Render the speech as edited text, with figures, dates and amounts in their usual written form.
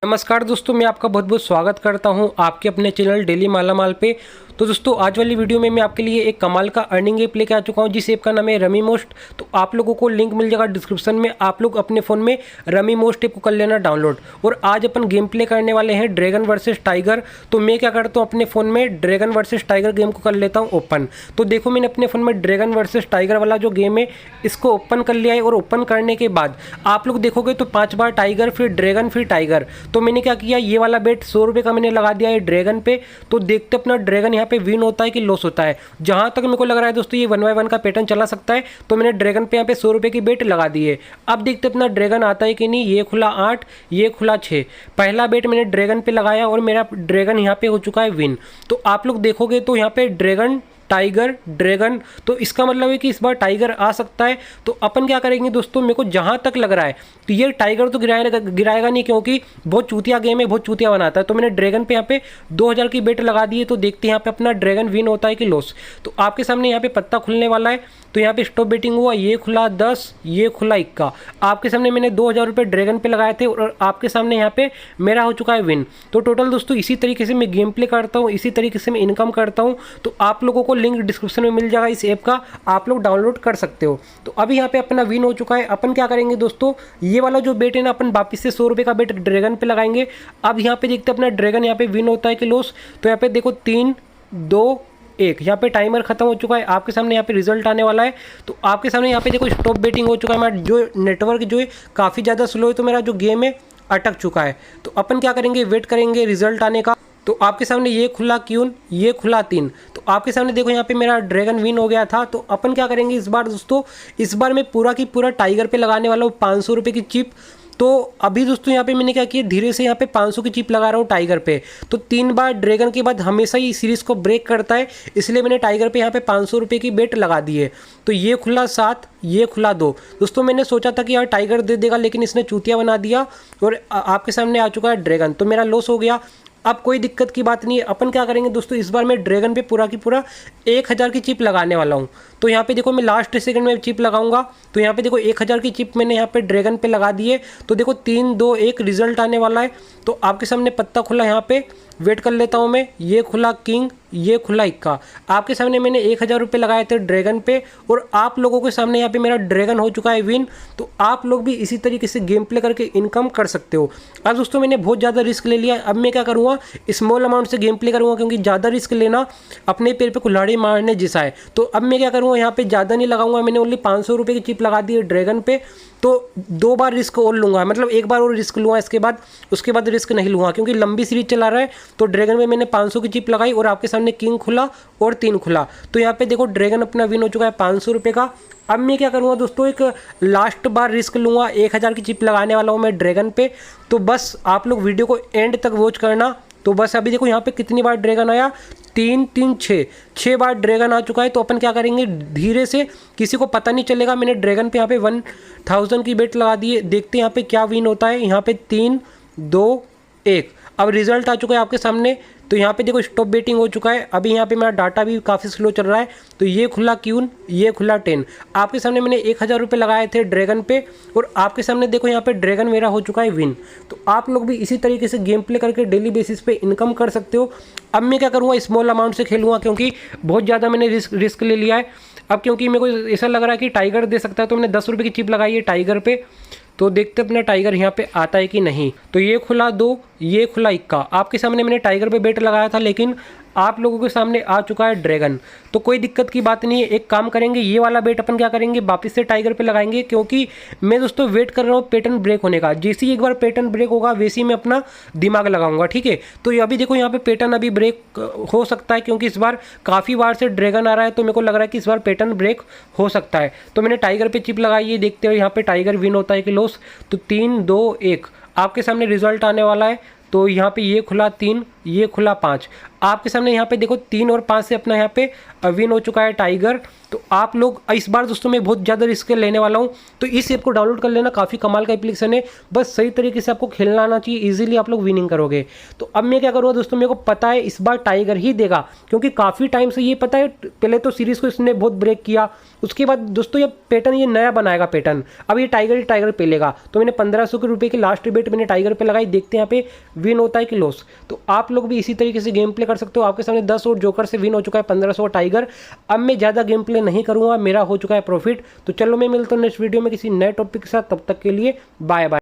नमस्कार दोस्तों, मैं आपका बहुत बहुत स्वागत करता हूं आपके अपने चैनल डेली मालामाल पे। तो दोस्तों आज वाली वीडियो में मैं आपके लिए एक कमाल का अर्निंग ऐप लेके आ चुका हूं जिस ऐप का नाम है रमी मोस्ट। तो आप लोगों को लिंक मिल जाएगा डिस्क्रिप्शन में। आप लोग अपने फ़ोन में रमी मोस्ट ऐप को कर लेना डाउनलोड। और आज अपन गेम प्ले करने वाले हैं ड्रैगन वर्सेस टाइगर। तो मैं क्या करता हूँ, अपने फ़ोन में ड्रैगन वर्सेस टाइगर गेम को कर लेता हूँ ओपन। तो देखो, मैंने अपने फ़ोन में ड्रैगन वर्सेस टाइगर वाला जो गेम है इसको ओपन कर लिया है। और ओपन करने के बाद आप लोग देखोगे तो 5 बार टाइगर, फिर ड्रैगन, फिर टाइगर। तो मैंने क्या किया, ये वाला बेट 100 रुपये का मैंने लगा दिया है ड्रैगन पे। तो देखते अपना ड्रैगन यहाँ पे विन होता है कि लॉस होता है। जहां तक मेरे को लग रहा है दोस्तों ये 1 बाय 1 का पैटर्न चला सकता है। तो मैंने ड्रैगन पे यहाँ पे 100 रुपये की बेट लगा दी है। अब देखते अपना ड्रैगन आता है कि नहीं। ये खुला 8, ये खुला 6। पहला बेट मैंने ड्रैगन पे लगाया और मेरा ड्रैगन यहाँ पे हो चुका है विन। तो आप लोग देखोगे तो यहाँ पे ड्रैगन, टाइगर, ड्रैगन, तो इसका मतलब है कि इस बार टाइगर आ सकता है। तो अपन क्या करेंगे दोस्तों, मेरे को जहां तक लग रहा है तो ये टाइगर तो गिराएगा नहीं, क्योंकि बहुत चूतिया गेम है, बहुत चूतिया बनाता है। तो मैंने ड्रैगन पे यहाँ पे 2000 की बेट लगा दी है। तो देखते हैं यहाँ पे अपना ड्रैगन विन होता है कि लॉस। तो आपके सामने यहाँ पे पत्ता खुलने वाला है। तो यहाँ पे स्टॉप बेटिंग हुआ, ये खुला 10, ये खुला 21। आपके सामने मैंने 2000 रुपये ड्रैगन पे लगाए थे और आपके सामने यहाँ पे मेरा हो चुका है विन। तो टोटल दोस्तों इसी तरीके से मैं गेम प्ले करता हूँ, इसी तरीके से मैं इनकम करता हूँ। तो आप लोगों को लिंक डिस्क्रिप्शन में मिल जाएगा इस ऐप का, आप लोग डाउनलोड कर सकते हो। तो अभी यहाँ पे अपना विन हो चुका है। अपन क्या करेंगे दोस्तों, ये वाला जो बेट है ना, अपन वापिस से 100 रुपये का बेट ड्रैगन पे लगाएंगे। अब यहाँ पे देखते अपना ड्रैगन यहाँ पे विन होता है कि लॉस। तो यहाँ पे देखो 3, 2, 1। यहाँ पे टाइमर खत्म हो चुका है। आपके सामने यहाँ पे रिजल्ट आने वाला है। तो आपके सामने यहाँ पे देखो स्टॉप बेटिंग हो चुका है। मेरा जो नेटवर्क जो है काफ़ी ज़्यादा स्लो है, तो मेरा जो गेम है अटक चुका है। तो अपन क्या करेंगे, वेट करेंगे रिजल्ट आने का। तो आपके सामने ये खुला क्यून, ये खुला 3। तो आपके सामने देखो यहाँ पे मेरा ड्रैगन विन हो गया था। तो अपन क्या करेंगे इस बार दोस्तों, इस बार मैं पूरा की पूरा टाइगर पे लगाने वाला हूँ 500 रुपये की चिप। तो अभी दोस्तों यहाँ पे मैंने क्या किया, धीरे से यहाँ पे 500 की चिप लगा रहा हूँ टाइगर पे। तो 3 बार ड्रैगन के बाद हमेशा ही सीरीज को ब्रेक करता है, इसलिए मैंने टाइगर पे यहाँ पे 500 रुपये की बेट लगा दी है। तो ये खुला 7, ये खुला 2। दोस्तों मैंने सोचा था कि यार टाइगर दे देगा, लेकिन इसने चूतिया बना दिया और आपके सामने आ चुका है ड्रैगन। तो मेरा लॉस हो गया। अब कोई दिक्कत की बात नहीं है। अपन क्या करेंगे दोस्तों, इस बार मैं ड्रैगन पे पूरा की पूरा 1000 की चिप लगाने वाला हूँ। तो यहाँ पे देखो मैं लास्ट सेकंड में चिप लगाऊंगा। तो यहाँ पे देखो 1000 की चिप मैंने यहाँ पे ड्रैगन पे लगा दी है। तो देखो 3, 2, 1 रिजल्ट आने वाला है। तो आपके सामने पत्ता खुला, यहाँ पे वेट कर लेता हूँ मैं। ये खुला किंग, ये खुला 21। आपके सामने मैंने 1000 रुपये लगाए थे ड्रैगन पे और आप लोगों के सामने यहाँ पे मेरा ड्रैगन हो चुका है विन। तो आप लोग भी इसी तरीके से गेम प्ले करके इनकम कर सकते हो। अब दोस्तों मैंने बहुत ज़्यादा रिस्क ले लिया। अब मैं क्या करूँगा, स्मॉल अमाउंट से गेम प्ले करूँगा, क्योंकि ज़्यादा रिस्क लेना अपने पैर पे कुल्हाड़ी मारने जैसा है। तो अब मैं क्या करूँगा, यहाँ पे ज़्यादा नहीं लगाऊंगा। मैंने ओनली 500 रुपये की चिप लगा दी है ड्रैगन पे। तो 2 बार रिस्क और लूँगा, मतलब 1 बार और रिस्क लूँगा उसके बाद रिस्क नहीं लूँगा, क्योंकि लंबी सीरीज चला रहा है। तो ड्रैगन में मैंने 500 की चिप लगाई और आपके सामने किंग खुला और 3 खुला। तो यहाँ पे देखो ड्रैगन अपना विन हो चुका है 500 रुपये का। अब मैं क्या करूँगा दोस्तों, एक लास्ट बार रिस्क लूँगा। 1000 की चिप लगाने वाला हूँ मैं ड्रैगन पे। तो बस आप लोग वीडियो को एंड तक वॉच करना। तो बस अभी देखो यहाँ पे कितनी बार ड्रैगन आया, 3, 3, 6 बार ड्रैगन आ चुका है। तो अपन क्या करेंगे, धीरे से, किसी को पता नहीं चलेगा। मैंने ड्रैगन पे यहाँ पे 1000 की बेट लगा दी है। देखते हैं यहाँ पे क्या विन होता है। यहाँ पे 3, 2, 1। अब रिजल्ट आ चुका है आपके सामने। तो यहाँ पे देखो स्टॉप बेटिंग हो चुका है। अभी यहाँ पे मेरा डाटा भी काफ़ी स्लो चल रहा है। तो ये खुला क्यून, ये खुला 10। आपके सामने मैंने 1000 रुपये लगाए थे ड्रैगन पे और आपके सामने देखो यहाँ पे ड्रैगन मेरा हो चुका है विन। तो आप लोग भी इसी तरीके से गेम प्ले करके डेली बेसिस पे इनकम कर सकते हो। अब मैं क्या करूँगा, स्मॉल अमाउंट से खेलूँगा, क्योंकि बहुत ज़्यादा मैंने रिस्क ले लिया है। अब क्योंकि मेरे को ऐसा लग रहा है कि टाइगर दे सकता है, तो मैंने 10 रुपये की चिप लगाई है टाइगर पे। तो देखते अपना टाइगर यहाँ पे आता है कि नहीं। तो ये खुला 2, ये खुला 21। आपके सामने मैंने टाइगर पे बेट लगाया था, लेकिन आप लोगों के सामने आ चुका है ड्रैगन। तो कोई दिक्कत की बात नहीं है। एक काम करेंगे, ये वाला बेट अपन क्या करेंगे, वापस से टाइगर पे लगाएंगे, क्योंकि मैं दोस्तों वेट कर रहा हूँ पैटर्न ब्रेक होने का। जैसे ही एक बार पैटर्न ब्रेक होगा वैसे ही मैं अपना दिमाग लगाऊंगा, ठीक है। तो अभी देखो यहाँ पे पैटर्न अभी ब्रेक हो सकता है, क्योंकि इस बार काफ़ी बार से ड्रैगन आ रहा है। तो मेरे को लग रहा है कि इस बार पैटर्न ब्रेक हो सकता है। तो मैंने टाइगर पे चिप लगाई है। देखते हुए यहाँ पे टाइगर विन होता है कि लॉस। तो 3, 2, 1 आपके सामने रिजल्ट आने वाला है। तो यहाँ पे ये खुला 3, ये खुला 5। आपके सामने यहाँ पे देखो 3 और 5 से अपना यहाँ पे विन हो चुका है टाइगर। तो आप लोग इस बार दोस्तों मैं बहुत ज़्यादा रिस्क लेने वाला हूँ, तो इस ऐप को डाउनलोड कर लेना, काफ़ी कमाल का एप्लीकेशन है। बस सही तरीके से आपको खेलना आना चाहिए, इजीली आप लोग विनिंग करोगे। तो अब मैं क्या करूँगा दोस्तों, मेरे को पता है इस बार टाइगर ही देगा, क्योंकि काफ़ी टाइम से ये पता है, पहले तो सीरीज़ को इसने बहुत ब्रेक किया, उसके बाद दोस्तों ये पैटर्न ये नया बनाएगा पैटर्न। अब ये टाइगर ही टाइगर पे लेगा। तो मैंने 1500 रुपये की लास्ट बेट मैंने टाइगर पे लगाई, देखते हैं यहाँ पे विन होता है कि लॉस। तो आप लोग भी इसी तरीके से गेम प्ले कर सकते हो। आपके सामने 10 और जोकर से विन हो चुका है 1500 टाइगर। अब मैं ज़्यादा गेम प्ले नहीं करूँगा, मेरा हो चुका है प्रॉफिट। तो चलो मैं मिलता हूँ नेक्स्ट वीडियो में किसी नए टॉपिक के साथ, तब तक के लिए बाय बाय।